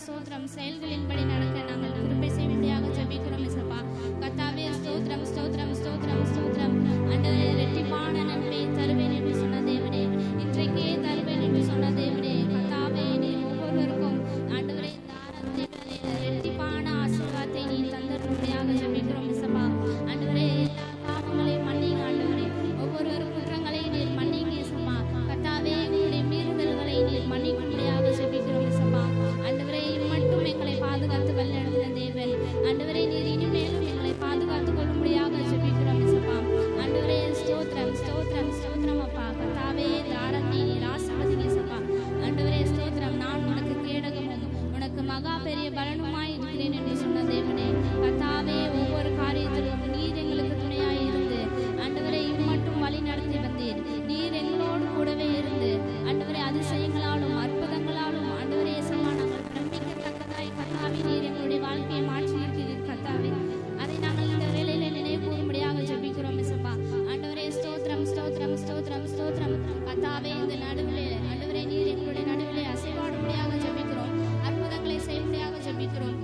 ஸ்தோத்திரம். செயல்களின்படி நடக்க நாங்கள் கிருபை செய்யும்படியாக ஜெபிக்கிறோம் இயேசப்பா. கர்த்தாவே ஸ்தோத்திரம் ஸ்தோத்திரம் ஸ்தோத்திரம் ஸ்தோத்திரம். ஆண்டவரே இரட்டிப்பான நன்மை தருவேன் என்று சொன்ன தேவனே, இன்றைக்கே தருவேன் என்று சொன்ன தேவனே, கர்த்தாவே நீர் ஒவ்வொருவருக்கும் ஆண்டவரே இந்த ஆராதனைகளிலே இரட்டிப்பான ஆசீர்வாதத்தை நீ தந்தரும்படியாக ஜெபிக்கிறோம் இயேசப்பா. ஆண்டவரே எல்லா பாவங்களையும் மன்னிங்க ஆண்டவரே, ஒவ்வொரு குற்றங்களையும் நீர் மன்னிங்க இயேசப்பா. கர்த்தாவே உங்களுடைய மீறுதல்களை நீர் மன்னிக்கும்படியாக ஜெபிக்கிறோம் இயேசப்பா. ஆண்டவரே மட்டும் எங்களை பாதுகாத்து வழிநடத்தின தேவன், ஆண்டவரே நீர் இனிமேலும் எங்களை பாதுகாத்துக் கொள்ளும்படியாக ஜெபிக்கிறோம் இயேசப்பா. ஆண்டவரே ஸ்தோத்திரம் ஸ்தோத்திரம் ஸ்தோத்திரம் அப்பா. கர்த்தாவே இந்த ஆராதனை நீர் ஆசீர்வதிங்க இயேசப்பா. ஆண்டவரே ஸ்தோத்திரம். நான் உனக்கு கேடகமும் உனக்கு மகா பெரிய பலனுமாய் இருக்கிறேன் என்று சொன்ன தேவனே, கர்த்தாவே ஒவ்வொரு காரியத்திலும் நீர் எங்களுக்கு துணையாய் இருந்து ஆண்டவரே இம்மட்டும் வழி நடத்தி வந்தீர். நீர் எங்களோடு கூடவே இருந்து ஆண்டவரே அதிசயங்களாலும் அற்புதங்களாலும் ஆண்டவரே இயேசப்பா நாங்கள் பிரமிக்கத்தக்கதாய் கர்த்தாவே நீர் எங்களுடைய வாழ்க்கையை மாற்றி இருக்கிறீர் கர்த்தாவே. அதை நாங்கள் இந்த வேளையிலே நினைவு கூறும்படியாக ஜெபிக்கிறோம் இயேசப்பா. ஆண்டவரே ஸ்தோத்திரம் ஸ்தோத்திரம் ஸ்தோத்திரம் ஸ்தோத்திரம். கர்த்தாவே இந்த நடுவிலே ஆண்டவரே நீர் எங்களுடைய நடுவிலே அசைவாடும்படியாக ஜெபிக்கிறோம். அற்புதங்களை செய்யும்படியாக ஜெபிக்கிறோம்.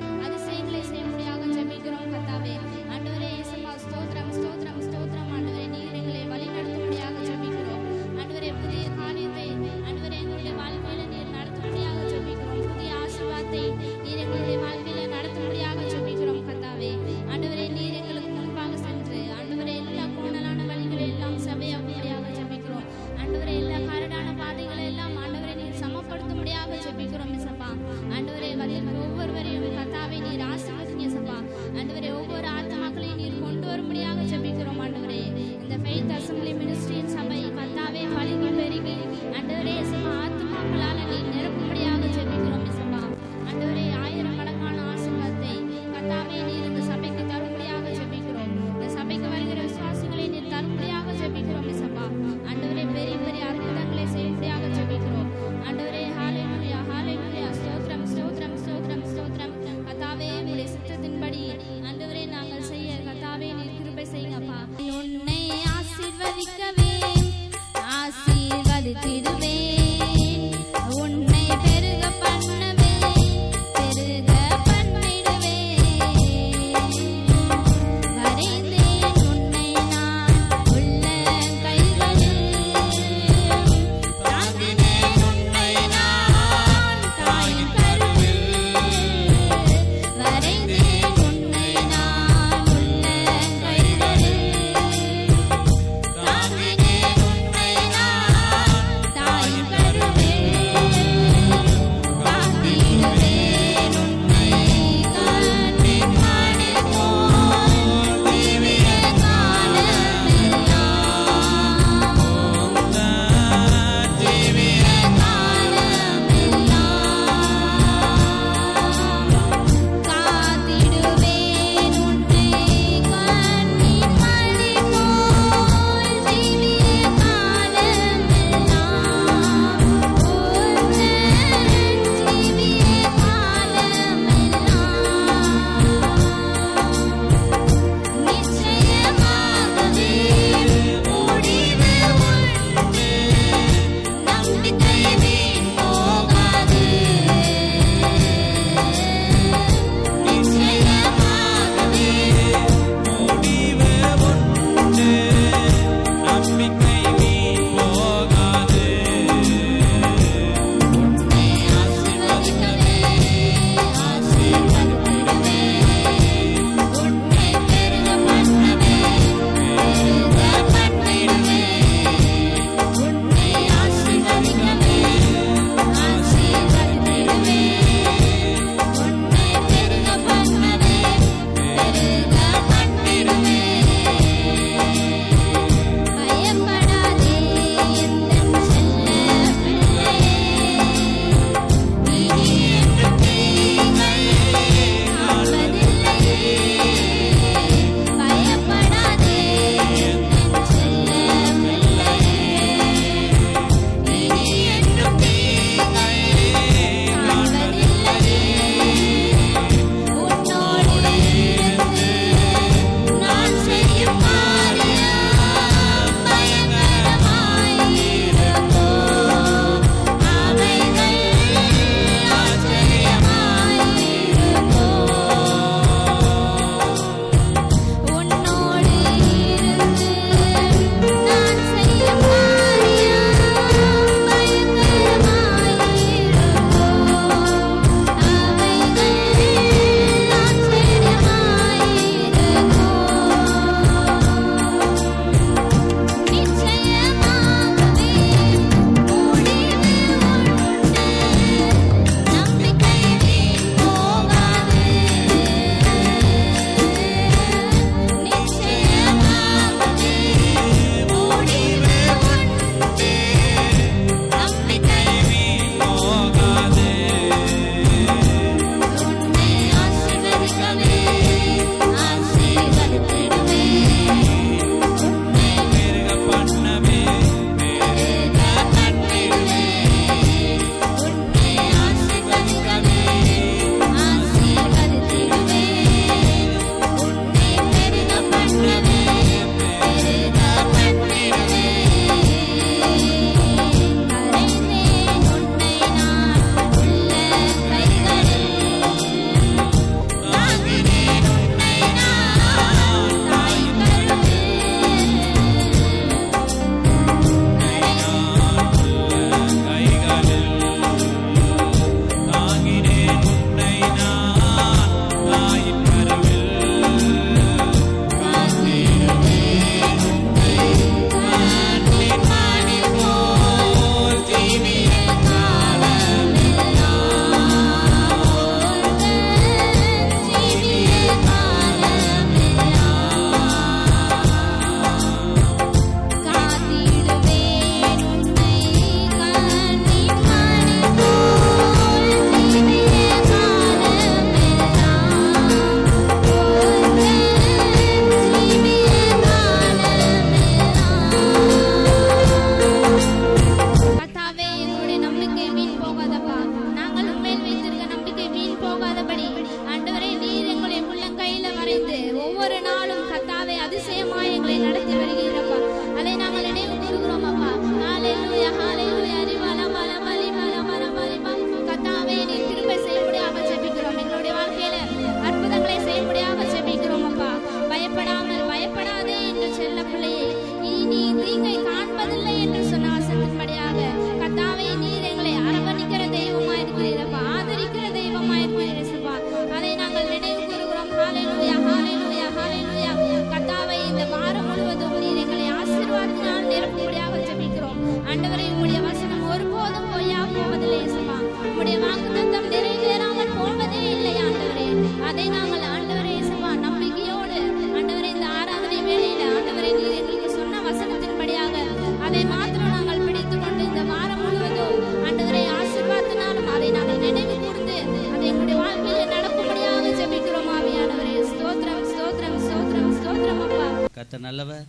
கர்த்தர் நல்லவர்.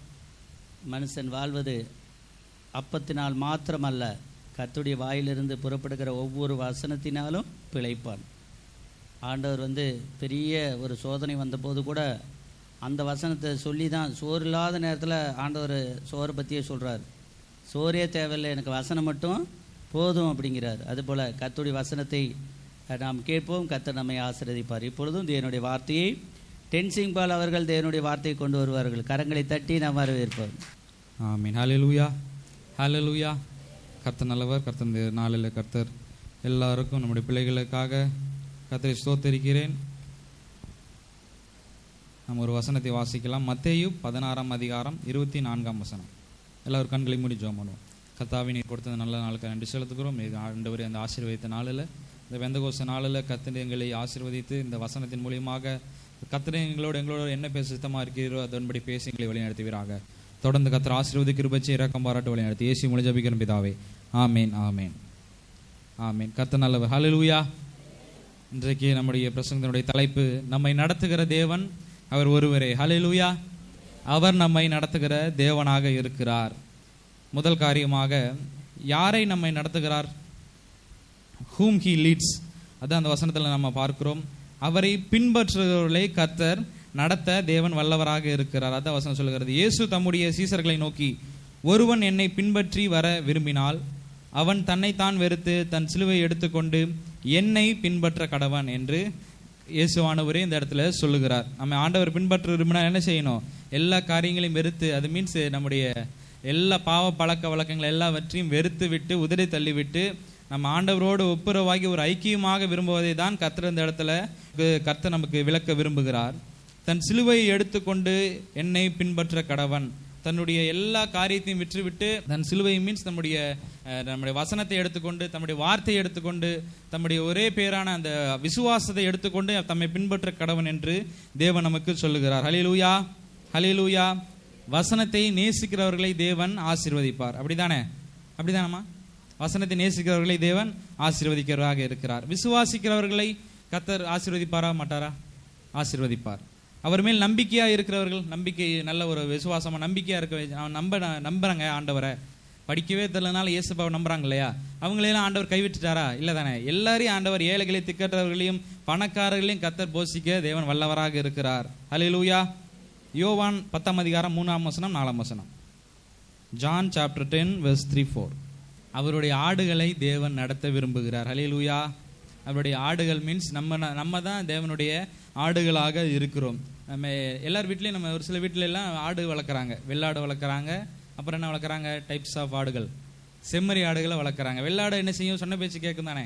மனுஷன் வாழ்வது அப்பத்தினால் மாத்திரமல்ல, கர்த்தருடைய வாயிலிருந்து புறப்படுகிற ஒவ்வொரு வசனத்தினாலும் பிழைப்பான். ஆண்டவர் பெரிய ஒரு சோதனை வந்தபோது கூட அந்த வசனத்தை சொல்லி தான், சோறு இல்லாத நேரத்தில் ஆண்டவர் சோறை பற்றியே சொல்கிறார். சோறே தேவையில்லை, எனக்கு வசனம் மட்டும் போதும் அப்படிங்கிறார். அதுபோல் கர்த்தருடைய வசனத்தை நாம் கேட்போம். கர்த்தர் நம்மை ஆசீர்வதிப்பார். இப்பொழுதும் தேவனுடைய வார்த்தையை டென்சிங் பால் அவர்கள் தேவனுடைய வார்த்தையை கொண்டு வருவார்கள். கரங்களை தட்டி நாம் வரவேற்போம். ஆமீன். ஹல்லேலூயா, ஹல்லேலூயா. கர்த்தர் நல்லவர். கர்த்தர் நாளில் கர்த்தர் எல்லாருக்கும் நம்முடைய பிள்ளைகளுக்காக கர்த்தரை ஸ்தோத்திரிக்கிறேன். நம்ம ஒரு வசனத்தை வாசிக்கலாம். மத்தேயு 16ஆம் அதிகாரம் 24ஆம் வசனம். எல்லாரும் கண்களை மூடி ஜெபம் பண்ணுவோம். கர்த்தாவே, நீர் கொடுத்த நல்ல நாளுக்கு நன்றி செலுத்துகிறோம். ஆண்டவரே, அந்த ஆசீர்வதித்த நாளில், இந்த பெந்தகோஸ்து நாளில் கர்த்தர் எங்களை ஆசீர்வதித்து இந்த வசனத்தின் மூலியமாக கர்த்தர் எங்களோட என்ன பேச சுத்தமாக இருக்கிறீரோ அதன்படி பேசி எங்களை வழிநடத்துவீராக. தொடர்ந்து கர்த்தர் ஆசீர்வதி கிருபையை இரக்கம் பாராட்டு வழிநடத்தி இயேசு மூலம் ஜெபிக்கிறோம் பிதாவே. ஆமேன், ஆமேன், ஆமேன். கர்த்தர் நல்லவர். ஹல்லேலூயா. இன்றைக்கு நம்முடைய பிரசங்கத்தினுடைய தலைப்பு, நம்மை நடத்துகிற தேவன் அவர் ஒருவரே. ஹல்லேலூயா. அவர் நம்மை நடத்துகிற தேவனாக இருக்கிறார். முதல் காரியமாக, யாரை நம்மை நடத்துகிறார்? whom he leads. அதான் அந்த வசனத்தில் நம்ம பார்க்கிறோம். அவரை பின்பற்றுகிறவர்களை கர்த்தர் நடத்த தேவன் வல்லவராக இருக்கிறார். அதான் வசனம் சொல்லுகிறது. இயேசு தம்முடைய சீசர்களை நோக்கி, ஒருவன் என்னை பின்பற்றி வர விரும்பினால் அவன் தன்னைத்தான் வெறுத்து தன் சிலுவை எடுத்துக்கொண்டு என்னை பின்பற்ற கடவன் என்று இயேசுவானவரே இந்த இடத்துல சொல்லுகிறார். நம்ம ஆண்டவர் பின்பற்ற விரும்பினா என்ன செய்யணும்? எல்லா காரியங்களையும் வெறுத்து, அது மீன்ஸ் நம்முடைய எல்லா பாவ பழக்க வழக்கங்கள் எல்லாவற்றையும் வெறுத்து விட்டு உதறி தள்ளிவிட்டு நம்ம ஆண்டவரோடு ஒப்புரவாகி ஒரு ஐக்கியமாக விரும்புவதை தான் கர்த்தர் இந்த இடத்துல கர்த்தர் நமக்கு விளக்க விரும்புகிறார். தன் சிலுவையை எடுத்துக்கொண்டு என்னை பின்பற்ற கடவன். தன்னுடைய எல்லா காரியத்தையும் விற்றுவிட்டு, தன் சிலுவை மீன்ஸ் நம்முடைய வசனத்தை எடுத்துக்கொண்டு, தம்முடைய வார்த்தையை எடுத்துக்கொண்டு, தம்முடைய ஒரே பேரான அந்த விசுவாசத்தை எடுத்துக்கொண்டு தம்மை பின்பற்ற கடவன் என்று தேவன் நமக்கு சொல்லுகிறார். ஹல்லேலூயா, ஹல்லேலூயா. வசனத்தை நேசிக்கிறவர்களை தேவன் ஆசீர்வதிப்பார். அப்படிதானே? அப்படிதானம்மா? வசனத்தை நேசிக்கிறவர்களை தேவன் ஆசீர்வதிக்கிறவராக இருக்கிறார். விசுவாசிக்கிறவர்களை கர்த்தர் ஆசீர்வதிப்பாரா மாட்டாரா? ஆசீர்வதிப்பார். அவர் மேல் நம்பிக்கையா இருக்கிறவர்கள், நம்பிக்கை நல்ல ஒரு விசுவாசமா நம்பிக்கையா இருக்க நம்புறாங்க ஆண்டவரை. படிக்கவே தெரியலனால இயேசுபாவை நம்புறாங்க இல்லையா? அவங்களெல்லாம் ஆண்டவர் கைவிட்டுட்டாரா? இல்லை தானே? எல்லாரையும் ஆண்டவர் ஏழைகளை திக்கற்றவர்களையும் பணக்காரர்களையும் கர்த்தர் போஷிக்க தேவன் வல்லவராக இருக்கிறார். ஹல்லேலூயா. யோவான் 10ஆம் அதிகாரம் 3ஆம் வசனம் 4ஆம் வசனம். John chapter 10 verse 3-4. அவருடைய ஆடுகளை தேவன் நடத்த விரும்புகிறார். ஹல்லேலூயா. அவருடைய ஆடுகள் மீன்ஸ் நம்ம தான் தேவனுடைய ஆடுகளாக இருக்கிறோம். நம்ம எல்லார் வீட்லேயும், நம்ம ஒரு சில வீட்டில எல்லாம் ஆடு வளர்க்குறாங்க. வெள்ளாடு வளர்க்குறாங்க. அப்புறம் என்ன வளர்க்குறாங்க? டைப்ஸ் ஆஃப் ஆடுகள், செம்மறி ஆடுகளை வளர்க்குறாங்க. வெள்ளாடு என்ன செய்யும்? சொன்ன பேச்சு கேட்கும் தானே?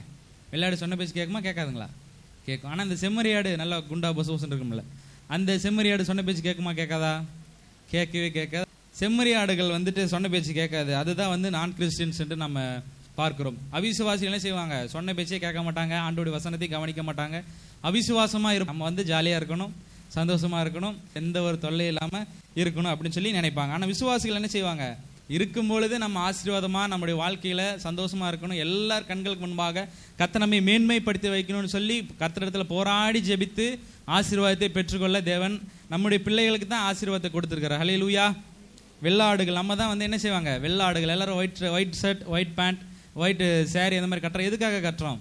வெள்ளாடு சொன்ன பேச்சு கேட்குமா? கேட்காதுங்களா? கேட்கும். ஆனால் இந்த செம்மறி ஆடு நல்லா குண்டா பசுன்னு இருக்கும்ல, அந்த செம்மறி ஆடு சொன்ன பேச்சு கேட்குமா? கேட்காதா? கேட்கவே கேட்காது. செம்மறி ஆடுகள் சொன்ன பேச்சு கேட்காது. அதுதான் நான் கிறிஸ்டியன்ஸ் நம்ம பார்க்கிறோம். அவிசுவாசிகள் என்ன செய்வாங்க? சொன்ன பேச்சே கேட்க மாட்டாங்க, ஆண்டோடைய வசனத்தை கவனிக்க மாட்டாங்க. அவிசுவாசமா இருக்கும். நம்ம ஜாலியா இருக்கணும், சந்தோஷமா இருக்கணும், எந்த ஒரு தொல்லை இல்லாம இருக்கணும் அப்படின்னு சொல்லி நினைப்பாங்க. ஆனா விசுவாசிகள் என்ன செய்வாங்க? இருக்கும் பொழுது நம்ம ஆசீர்வாதமா நம்முடைய வாழ்க்கையில சந்தோஷமா இருக்கணும், எல்லார் கண்களுக்கு முன்பாக கர்த்தர் நம்மை மேன்மைப்படுத்தி வைக்கணும்னு சொல்லி கர்த்தரிடத்துல போராடி ஜெபித்து ஆசீர்வாதத்தை பெற்றுக்கொள்ள தேவன் நம்முடைய பிள்ளைகளுக்கு தான் ஆசீர்வாதத்தை கொடுத்திருக்கிறார். ஹல்லேலூயா. வெள்ளாடுகள் நம்ம தான் என்ன செய்வாங்க? வெள்ளாடுகள் எல்லாரும் white shirt, white pant, white sari அந்த மாதிரி கட்டுறோம். எதுக்காக கட்டுறோம்?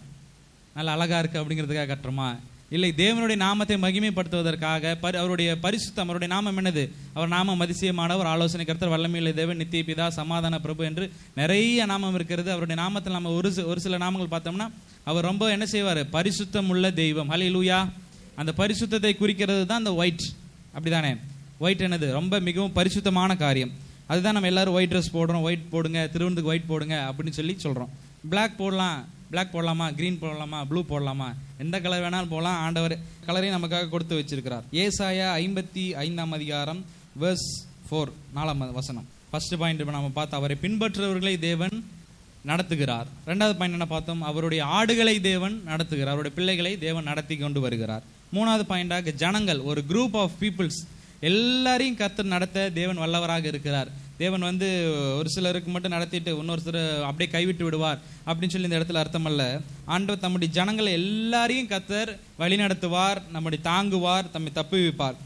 நல்லா அழகா இருக்கு அப்படிங்கிறதுக்காக கட்டுறோமா? இல்லை, தேவனுடைய நாமத்தை மகிமைப்படுத்துவதற்காக. அவருடைய பரிசுத்தம், அவருடைய நாமம் என்னது? அவர் நாமம் அதிசயமானவர், ஆலோசனை கர்த்தர், வல்லமையுள்ள தேவன், நித்திய பிதா, சமாதான பிரபு என்று நிறைய நாமம் இருக்கிறது. அவருடைய நாமத்தில் நம்ம ஒரு சில நாமங்கள் பார்த்தோம்னா அவர் ரொம்ப என்ன செய்வார்? பரிசுத்தம் உள்ள தெய்வம். ஹல்லேலூயா. அந்த பரிசுத்தத்தை குறிக்கிறது தான் அந்த ஒயிட். அப்படிதானே? ஒயிட் என்னது? ரொம்ப மிகவும் பரிசுத்தமான காரியம். அதுதான் நம்ம எல்லாரும் ஒயிட் ட்ரெஸ் போடுறோம். ஒயிட் போடுங்க, திருவனுக்கு ஒயிட் போடுங்க அப்படின்னு சொல்லி சொல்கிறோம். பிளாக் போடலாம், பிளாக் போடலாமா? கிரீன் போடலாமா? ப்ளூ போடலாமா? எந்த கலர் வேணாலும் போடலாம். ஆண்டவர் கலரையும் நமக்காக கொடுத்து வச்சிருக்கிறார். ஏசாயா 55ஆம் அதிகாரம் verse 4 4ஆம் வசனம். ஃபர்ஸ்ட் பாயிண்ட் நம்ம பார்த்தோம், அவரை பின்பற்றுபவர்களை தேவன் நடத்துகிறார். ரெண்டாவது பாயிண்ட் என்ன பார்த்தோம்? அவருடைய ஆடுகளை தேவன் நடத்துகிறார், அவருடைய பிள்ளைகளை தேவன் நடத்தி கொண்டு வருகிறார். மூணாவது பாயிண்டாக ஜனங்கள், ஒரு குரூப் ஆஃப் பீப்புள்ஸ், எல்லாரையும் கர்த்தர் நடத்த தேவன் வல்லவராக இருக்கிறார். தேவன் ஒரு சிலருக்கு மட்டும் நடத்திட்டு இன்னொரு சிலர் அப்படியே கைவிட்டு விடுவார் அப்படின்னு சொல்லி இந்த இடத்துல அர்த்தம் அல்ல. ஆண்டவர் தம்முடைய ஜனங்களை எல்லாரையும் கர்த்தர் வழி நடத்துவார், நம்முடைய தாங்குவார், தம்மை தப்புவிப்பார்.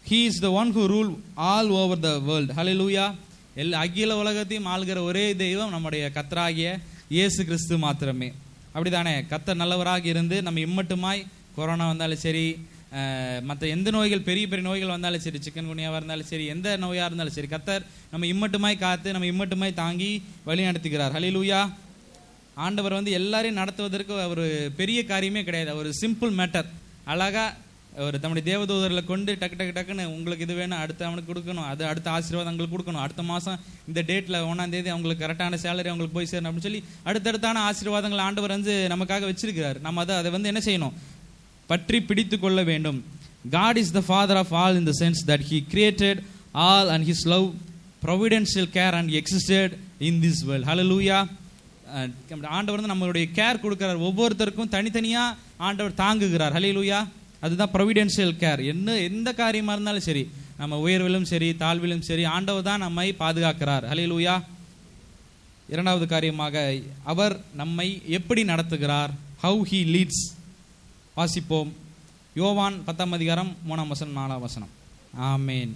He is the one who rule all over the world. Hallelujah. அகில உலகத்தையும் ஆள்கிற ஒரே தெய்வம் நம்முடைய கர்த்தராகிய இயேசு கிறிஸ்து மாத்திரமே. அப்படிதானே? கர்த்தர் நல்லவராக இருந்து நம்ம இம்மட்டுமாய் கொரோனா வந்தாலும் சரி, மற்ற எந்த நோய்கள், பெரிய பெரிய நோய்கள் வந்தாலும் சரி, சிக்கன் குனியாவாக இருந்தாலும் சரி, எந்த நோயாக இருந்தாலும் சரி, கர்த்தர் நம்ம இம்மட்டுமாய் காத்து நம்ம இம்மட்டுமாய் தாங்கி வழி நடத்துகிறார். ஹல்லேலூயா. ஆண்டவர் எல்லாரையும் நடத்துவதற்கு ஒரு பெரிய காரியமே கிடையாது. ஒரு சிம்பிள் மேட்டர். அழகா ஒரு தம்முடைய தேவதூதர்களை கொண்டு டக்கு டக்கு டக்குன்னு உங்களுக்கு இது வேணும், அடுத்து அவனுக்கு கொடுக்கணும், அது அடுத்த ஆசீர்வாதம் அவங்களுக்கு கொடுக்கணும், அடுத்த மாதம் இந்த டேட்டில் 1ஆம் தேதி அவங்களுக்கு கரெக்டான சேலரி அவங்களுக்கு போய் சேரணும் அப்படின்னு சொல்லி அடுத்தடுத்தான ஆசீர்வாதங்கள் ஆண்டவர் நமக்காக வச்சிருக்கிறார். நம்ம அதை என்ன செய்யணும்? பற்றி பிடித்து கொள்ள வேண்டும். God is the father of all in the sense that he created all and his love, providential care and existed in this world. Hallelujah. ஆண்டவர் நம்மளுடைய கேர் கொடுக்கிறார். ஒவ்வொருத்தருக்கும் தனித்தனியா ஆண்டவர் தாங்குகிறார். ஹல்லேலூயா. அதுதான் ப்ரொவிடென்ஷியல் கேர். எந்த காரியமா இருந்தாலும் சரி, நம்ம உயர்விலும் சரி தாழ்விலும் சரி, ஆண்டவர் தான் நம்மை பாதுகாக்கிறார். ஹல்லேலூயா. இரண்டாவது காரியமாக அவர் நம்மை எப்படி நடத்துகிறார்? how he leads. வாசிப்போம். யோவான் 10ஆம் அதிகாரம் 3ஆம் வசனம் 4ஆம் வசனம். ஆமேன்.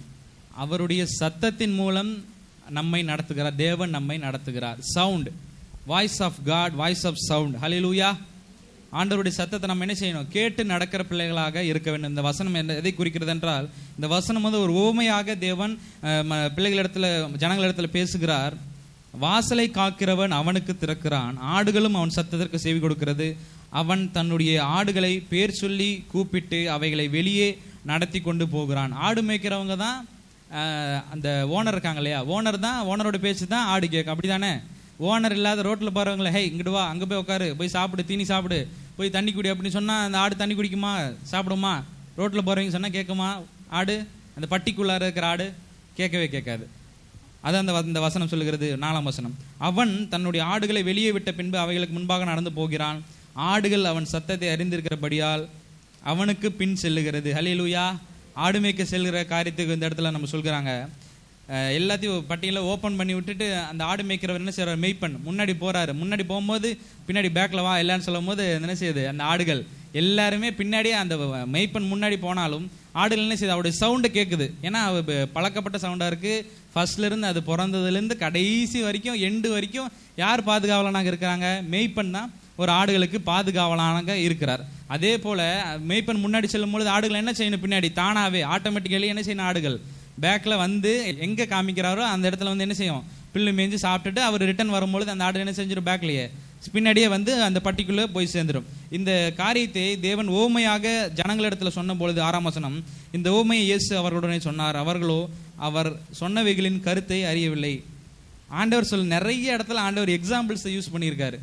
அவருடைய சத்தத்தின் மூலம் நம்மை நடத்துகிறார். தேவன் நம்மை நடத்துகிறார். Sound, voice of God, voice of sound. Hallelujah. ஆண்டவருடைய சத்தத்தை நம்ம என்ன செய்யணும்? கேட்டு நடக்கிற பிள்ளைகளாக இருக்க வேண்டும். இந்த வசனம் எதை குறிக்கிறது என்றால், இந்த வசனம் ஒரு உவமையாக தேவன் பிள்ளைகளிடத்துல, ஜனங்களிடத்துல பேசுகிறார். வாசலை காக்கிறவன் அவனுக்கு திறக்கிறான், ஆடுகளும் அவன் சத்தத்திற்கு செவி கொடுக்கிறது. அவன் தன்னுடைய ஆடுகளை பேர் சொல்லி கூப்பிட்டு அவைகளை வெளியே நடத்தி கொண்டு போகிறான். ஆடு மேய்க்கிறவங்க தான் அந்த ஓனர் இருக்காங்க இல்லையா, ஓனர் தான், ஓனரோட பேச்சு தான் ஆடு கேட்கும். அப்படி தானே? ஓனர் இல்லாத ரோட்டில் போகிறவங்கள, ஹே இங்கிட்டு வா, அங்கே போய் உட்காரு, போய் சாப்பிடு, தீனி சாப்பிடு, போய் தண்ணி குடி அப்படின்னு சொன்னால் அந்த ஆடு தண்ணி குடிக்குமா? சாப்பிடுமா? ரோட்டில் போகிறவங்க சொன்னால் கேட்குமா? ஆடு, அந்த பட்டிக்குள்ளார இருக்கிற ஆடு கேட்கவே கேட்காது. அதான் அந்த வசனம் சொல்லுகிறது. 4ஆம் வசனம். அவன் தன்னுடைய ஆடுகளை வெளியே விட்ட பின்பு அவைகளுக்கு முன்பாக நடந்து போகிறான். ஆடுகள் அவன் சத்தத்தை அறிந்திருக்கிறபடியால் அவனுக்கு பின் செல்லுகிறது. ஹல்லேலூயா. ஆடு மேய்க்க செல்கிற காரியத்துக்கு இந்த இடத்துல நம்ம சொல்கிறாங்க. எல்லாத்தையும் பட்டியலை ஓப்பன் பண்ணி விட்டுட்டு அந்த ஆடு மேய்க்கிறவர் என்ன செய்யறாரு? மெய்ப்பன் முன்னாடி போறாரு. முன்னாடி போகும்போது பின்னாடி பேக்கில் வா எல்லான்னு சொல்லும் போது என்ன செய்யுது? அந்த ஆடுகள் எல்லாருமே பின்னாடியே, அந்த மெய்ப்பன் முன்னாடி போனாலும் ஆடுகள் என்ன செய்யுது? அவருடைய சவுண்டு கேட்குது. ஏன்னா பழக்கப்பட்ட சவுண்டா இருக்கு. ஃபர்ஸ்ட்ல இருந்து, அது பிறந்ததுலேருந்து கடைசி வரைக்கும், எண்டு வரைக்கும் யார் பாதுகாவலனாக இருக்கிறாங்க? மெய்ப்பன் தான் ஒரு ஆடுகளுக்கு பாதுகாவலனாக இருக்கிறார். அதே போல மெய்ப்பன் முன்னாடி செல்லும் பொழுது ஆடுகள் என்ன செய்யணும்? பின்னாடி தானாவே ஆட்டோமேட்டிக்கலி என்ன செய்யணும்? ஆடுகள் பேக்கில் எங்கே காமிக்கிறாரோ அந்த இடத்துல என்ன செய்யும்? பில்லு மேய்ஞ்சு சாப்பிட்டுட்டு அவர் ரிட்டர்ன் வரும்பொழுது அந்த ஆடு என்ன செஞ்சிடும்? பேக்லேயே பின்னாடியே அந்த பட்டிக்குள்ளே போய் சேர்ந்துடும். இந்த காரியத்தை தேவன் ஓமையாக ஜனங்களிடத்தில் சொன்ன பொழுது 6ஆம் வசனம், இந்த ஓமையை இயேசு அவர்களுடனே சொன்னார். அவர்களோ அவர் சொன்னவைகளின் கருத்தை அறியவில்லை. ஆண்டவர் நிறைய இடத்துல ஆண்டவர் எக்ஸாம்பிள்ஸை யூஸ் பண்ணியிருக்காரு.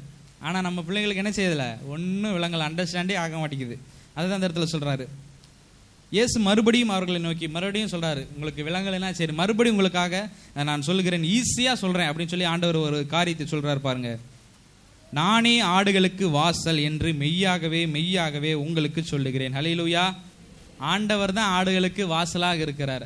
ஆனால் நம்ம பிள்ளைங்களுக்கு என்ன செய்யல? ஒன்றும் விலங்கல், அண்டர்ஸ்டாண்டே ஆக மாட்டேங்குது. அதுதான் அந்த இடத்துல சொல்கிறாரு. இயேசு மறுபடியும் அவர்களை நோக்கி மறுபடியும் சொல்கிறாரு, உங்களுக்கு விலங்கலைன்னா சரி, மறுபடியும் உங்களுக்காக நான் சொல்லுகிறேன், ஈஸியாக சொல்கிறேன் அப்படின்னு சொல்லி ஆண்டவர் ஒரு காரியத்தை சொல்கிறார் பாருங்க. நானே ஆடுகளுக்கு வாசல் என்று மெய்யாகவே மெய்யாகவே உங்களுக்கு சொல்லுகிறேன். ஹல்லேலூயா. ஆண்டவர் தான் ஆடுகளுக்கு வாசலாக இருக்கிறார்.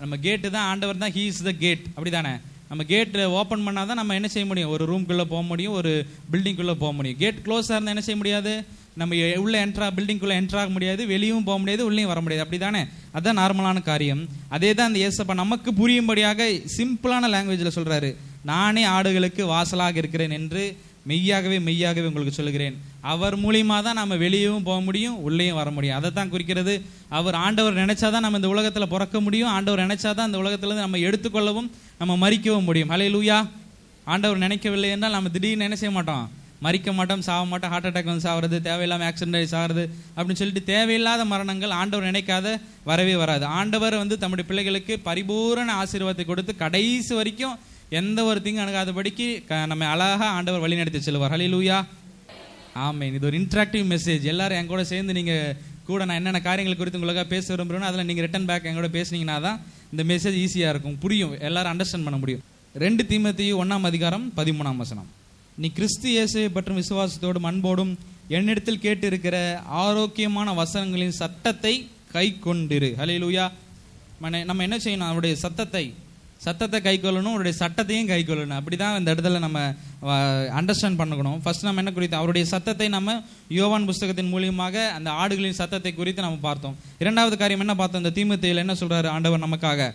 நம்ம கேட்டு தான், ஆண்டவர் தான், ஹீ இஸ் த கேட். அப்படி தானே? நம்ம கேட் ஓப்பன் பண்ணால் தான் நம்ம என்ன செய்ய முடியும்? ஒரு ரூம்குள்ளே போக முடியும், ஒரு பில்டிங்குள்ளே போக முடியும். கேட் க்ளோஸாக இருந்தால் என்ன செய்ய முடியாது? நம்ம உள்ள பில்டிங்குள்ளே என்ட்ராக முடியாது, வெளியும் போக முடியாது, உள்ளேயும் வர முடியாது. அப்படி தானே? அதுதான் நார்மலான காரியம். அதே தான் அந்த இயேசப்பா நமக்கு புரியும்படியாக சிம்பிளான லாங்குவேஜில் சொல்கிறாரு. நானே ஆடுகளுக்கு வாசலாக இருக்கிறேன் என்று மெய்யாகவே மெய்யாகவே உங்களுக்கு சொல்லுகிறேன். அவர் மூலியமாக தான் நம்ம வெளியவும் போக முடியும், உள்ளேயும் வர முடியும். அதை தான் குறிக்கிறது. ஆண்டவர் நினைச்சாதான் நம்ம இந்த உலகத்தில் பிறக்க முடியும். ஆண்டவர் நினைச்சாதான் இந்த உலகத்திலிருந்து நம்ம எடுத்துக்கொள்ளவும் நம்ம மரிக்கவும் முடியும். ஹல்லேலூயா. ஆண்டவர் நினைக்கவில்லை என்றால் நம்ம திடீர்னு என்ன செய்ய மாட்டோம்? மரிக்க மாட்டோம், சாக மாட்டோம். ஹார்ட் அட்டாக் சாகிறது, தேவையில்லாமல் ஆக்சிடென்ட் ஆகி சாகிறது அப்படின்னு சொல்லிட்டு தேவையில்லாத மரணங்கள் ஆண்டவர் நினைக்காத வரவே வராது. ஆண்டவர் தம்முடைய பிள்ளைகளுக்கு பரிபூரண ஆசீர்வாதத்தை கொடுத்து கடைசி வரைக்கும் எந்த ஒரு தீங்கு அணுகாதபடிக்கு நம்ம அழகாக ஆண்டவர் வழி நடத்தி செல்வார். ஹல்லேலூயா. ஆமேன். இது ஒரு இன்ட்ராக்டிவ் மெசேஜ். எல்லாரும் என் கூட சேர்ந்து நீங்கள் கூட நான் என்னென்ன காரியங்கள் குறித்து உங்களுக்காக பேச விரும்புகிறேன்னு அதில் நீங்கள் ரிட்டன் பேக் என் கூட பேசுனீங்கன்னா தான் இந்த மெசேஜ் ஈஸியாக இருக்கும், புரியும், எல்லாரும் அண்டர்ஸ்டாண்ட் பண்ண முடியும். 2 தீமோத்தேயு 1ஆம் அதிகாரம் 13ஆம் வசனம். நீ கிறிஸ்து இயேசுவை பற்றும் விசுவாசத்தோடும் அன்போடும் என்னிடத்தில் கேட்டு இருக்கிற ஆரோக்கியமான வசனங்களின் சட்டத்தை கை கொண்டிரு. ஹல்லேலூயா. நம்ம என்ன செய்யணும்? அவருடைய சத்தத்தை சத்தத்தை கை கொள்ளணும், அவருடைய சட்டத்தையும் கை கொள்ளணும். அப்படி தான் இந்த இடத்துல நம்ம அண்டர்ஸ்டாண்ட் பண்ணணும். ஃபர்ஸ்ட் நம்ம என்ன குறித்து அவருடைய சத்தத்தை நம்ம யோவான் புஸ்தகத்தின் மூலியமாக அந்த ஆடுகளின் சத்தத்தை குறித்து நம்ம பார்த்தோம். இரண்டாவது காரியம் என்ன பார்த்தோம்? இந்த தீமோத்தேயுல என்ன சொல்றாரு ஆண்டவர் நமக்காக?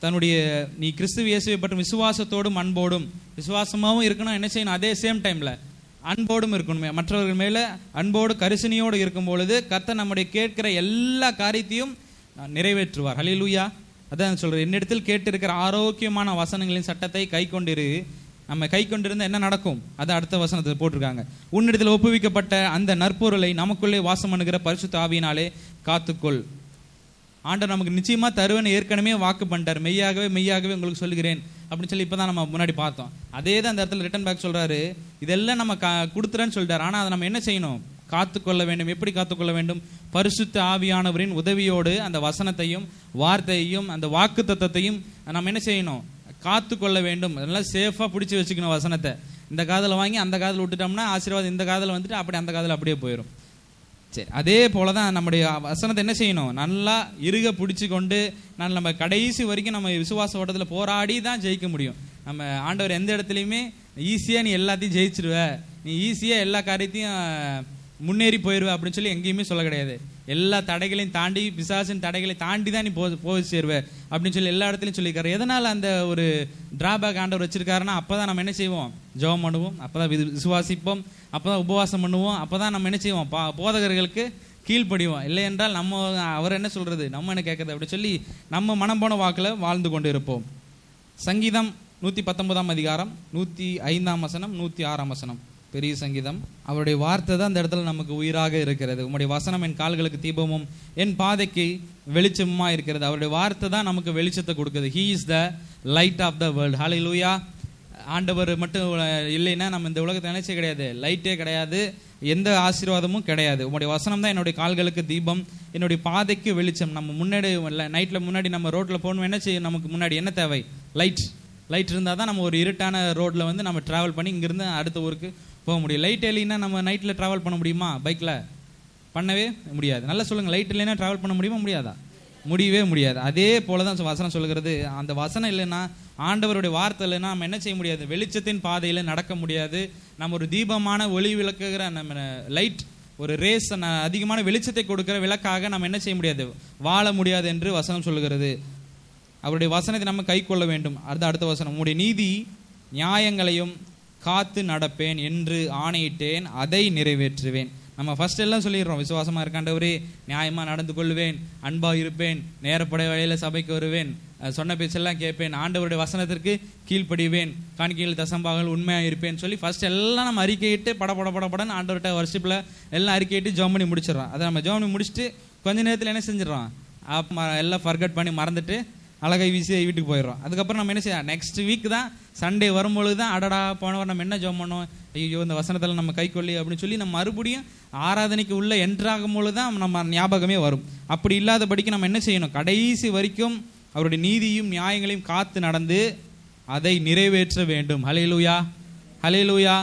தன்னுடைய நீ கிறிஸ்து இயேசுவை பற்றும் விசுவாசத்தோடும் அன்போடும், விசுவாசமாகவும் இருக்கணும், என்ன செய்யணும்? அதே சேம் டைம்ல அன்போடும் இருக்கணுமே, மற்றவர்கள் மேல அன்போடு கரிசனையோடு இருக்கும் பொழுது கர்த்தர் நம்முடைய கேட்கிற எல்லா காரியத்தையும் நிறைவேற்றுவார். ஹல்லேலூயா. அதான் சொல்றேன், என்னிடத்தில் கேட்டிருக்கிற ஆரோக்கியமான வசனங்களின் சட்டத்தை கை கொண்டிரு. நம்ம கை கொண்டிருந்தா என்ன நடக்கும்? அதை அடுத்த வசனத்தை போட்டிருக்காங்க. உன்னிடத்தில் ஒப்புவிக்கப்பட்ட அந்த நற்பொருளை நமக்குள்ளே வாசம் பண்ணுகிற பரிசுத்த ஆவியினாலே காத்துக்கொள். ஆண்டவர் நமக்கு நிச்சயமா தருவேன்னு ஏற்கனவே வாக்கு பண்ணிட்டார். மெய்யாகவே மெய்யாகவே உங்களுக்கு சொல்லுகிறேன் அப்படின்னு சொல்லி இப்பதான் நம்ம முன்னாடி பார்த்தோம். அதே தான் அந்த இடத்துல ரிட்டன் பேக் சொல்றாரு, இதெல்லாம் நம்ம கொடுத்துறேன்னு சொல்லிட்டாரு. ஆனா அதை நம்ம என்ன செய்யணும்? காத்துக்கொள்ள வேண்டும். எப்படி காத்துக்கொள்ள வேண்டும்? பரிசுத்த ஆவியானவரின் உதவியோடு அந்த வசனத்தையும் வார்த்தையையும் அந்த வாக்கு தத்தத்தையும் நம்ம என்ன செய்யணும்? காத்துக்கொள்ள வேண்டும். அதெல்லாம் சேஃபா பிடிச்சி வச்சுக்கணும். வசனத்தை இந்த காதல வாங்கி அந்த காதல விட்டுட்டோம்னா ஆசீர்வாதம் இந்த காதல வந்துட்டு அப்படி அந்த காதல அப்படியே போயிடும். சரி, அதே போலதான் நம்முடைய வசனத்தை என்ன செய்யணும்? நல்லா இறுக பிடிச்சி கொண்டு நம்ம கடைசி வரைக்கும் நம்ம விசுவாச ஓட்டத்தில் போராடி தான் ஜெயிக்க முடியும். நம்ம ஆண்டவர் எந்த இடத்துலையுமே ஈஸியா நீ எல்லாத்தையும் ஜெயிச்சிருவ, நீ ஈஸியா எல்லா காரியத்தையும் முன்னேறி போயிடுவ அப்படின்னு சொல்லி எங்கேயுமே சொல்ல கிடையாது. எல்லா தடைகளையும் தாண்டி, பிசாசின் தடைகளை தாண்டி தான் நீ போய் சேருவ அப்படின்னு சொல்லி எல்லா இடத்துலையும் சொல்லியிருக்காரு. எதனால அந்த ஒரு டிராபேக் ஆண்டவர் வச்சிருக்காருன்னா, அப்பதான் நம்ம என்ன செய்வோம்? ஜெபம் பண்ணுவோம், அப்பதான் விசுவாசிப்போம், அப்பதான் உபவாசம் பண்ணுவோம், அப்பதான் நம்ம என்ன செய்வோம்? போதகர்களுக்கு கீழ்ப்படிவோம். இல்லை என்றால் நம்ம அவர் என்ன சொல்றது, நம்ம என்ன கேட்கறது அப்படின்னு சொல்லி நம்ம மனம் போன வாக்குல வாழ்ந்து கொண்டு இருப்போம். சங்கீதம் 119 அதிகாரம் 105 வசனம் 106 வசனம், பெரிய சங்கீதம். அவருடைய வார்த்தை தான் அந்த இடத்துல நமக்கு உயிராக இருக்கிறது. உம்முடைய வசனம் என் கால்களுக்கு தீபமும் என் பாதைக்கு வெளிச்சமா இருக்கிறது. அவருடைய வார்த்தை தான் நமக்கு வெளிச்சத்தை கொடுக்குது. He is the light of the world. Hallelujah. ஆண்டவர் மட்டும் இல்லைன்னா நம்ம இந்த உலகத்தை நினைச்சே கிடையாது, லைட்டே கிடையாது, எந்த ஆசீர்வாதமும் கிடையாது. உங்களுடைய வசனம் தான் என்னுடைய கால்களுக்கு தீபம், என்னுடைய பாதைக்கு வெளிச்சம். நம்ம முன்னாடி நைட்ல முன்னாடி நம்ம ரோட்ல போகணும், என்ன செய்யும்? நமக்கு முன்னாடி என்ன தேவை? லைட் இருந்தால் தான் நம்ம ஒரு இருட்டான ரோட்ல வந்து நம்ம டிராவல் பண்ணி இங்கிருந்து அடுத்த ஊருக்கு போக முடியும். லைட் இல்லைன்னா நம்ம நைட்ல டிராவல் பண்ண முடியுமா? பைக்ல பண்ணவே முடியாது. நல்லா சொல்லுங்க, லைட் இல்லைன்னா டிராவல் பண்ண முடியுமா? முடியாதா? முடியவே முடியாது. அதே போலதான் வசனம் சொல்லுகிறது. அந்த வசனம் இல்லைன்னா, ஆண்டவருடைய வார்த்தை இல்லைன்னா நம்ம என்ன செய்ய முடியாது? வெளிச்சத்தின் பாதையில நடக்க முடியாது. நம்ம ஒரு தீபமான ஒளி விளக்குகிற நம்ம லைட், ஒரு ரேஸ், அதிகமான வெளிச்சத்தை கொடுக்கிற விளக்காக நம்ம என்ன செய்ய முடியாது? வாழ முடியாது என்று வசனம் சொல்லுகிறது. அவருடைய வசனத்தை நம்ம கை கொள்ள வேண்டும். அடுத்த வசனம், உம்முடைய நீதி நியாயங்களையும் காத்து நடப்பேன் என்று ஆணையிட்டேன், அதை நிறைவேற்றுவேன். நம்ம ஃபர்ஸ்ட் எல்லாம் சொல்லிடுறோம், விசுவாசமா இருக்காண்டவரே, நியாயமா நடந்து கொள்வேன், அன்பா இருப்பேன், நேரப்படை வழியில சபைக்கு வருவேன், சொன்ன பேச்செல்லாம் கேட்பேன், ஆண்டவருடைய வசனத்திற்கு கீழ்ப்படிவேன், காணிக்கையில் தசம்பாகங்கள் உண்மையா இருப்பேன் சொல்லி ஃபர்ஸ்ட் எல்லாம் நம்ம அறிக்கையிட்டு படன்னு ஆண்டவர்கிட்ட வர்ஷிப்ல எல்லாம் அறிக்கையிட்டு ஜெபம் பண்ணி முடிச்சிடறோம். அதை நம்ம ஜெபம் பண்ணி முடிச்சுட்டு கொஞ்ச நேரத்தில் என்ன செஞ்சிடறோம்? எல்லாம் ஃபர்கட் பண்ணி மறந்துட்டு அழகை வீசி வீட்டுக்கு போயிடுறோம். அதுக்கப்புறம் நம்ம என்ன செய்யலாம்? நெக்ஸ்ட் வீக் தான் சண்டே வரும்பொழுது தான் அடடா போனவர் நம்ம என்ன ஜெபம் பண்ணோம், ஐயோ இந்த வசனத்தில் நம்ம கை கொள்ளி அப்படின்னு சொல்லி நம்ம மறுபடியும் ஆராதனைக்கு உள்ள என்ட்ராகும் பொழுது தான் நம்ம ஞாபகமே வரும். அப்படி இல்லாதபடிக்கு நம்ம என்ன செய்யணும்? கடைசி வரைக்கும் அவருடைய நீதியும் நியாயங்களையும் காத்து நடந்து அதை நிறைவேற்ற வேண்டும். ஹல்லேலூயா, ஹல்லேலூயா.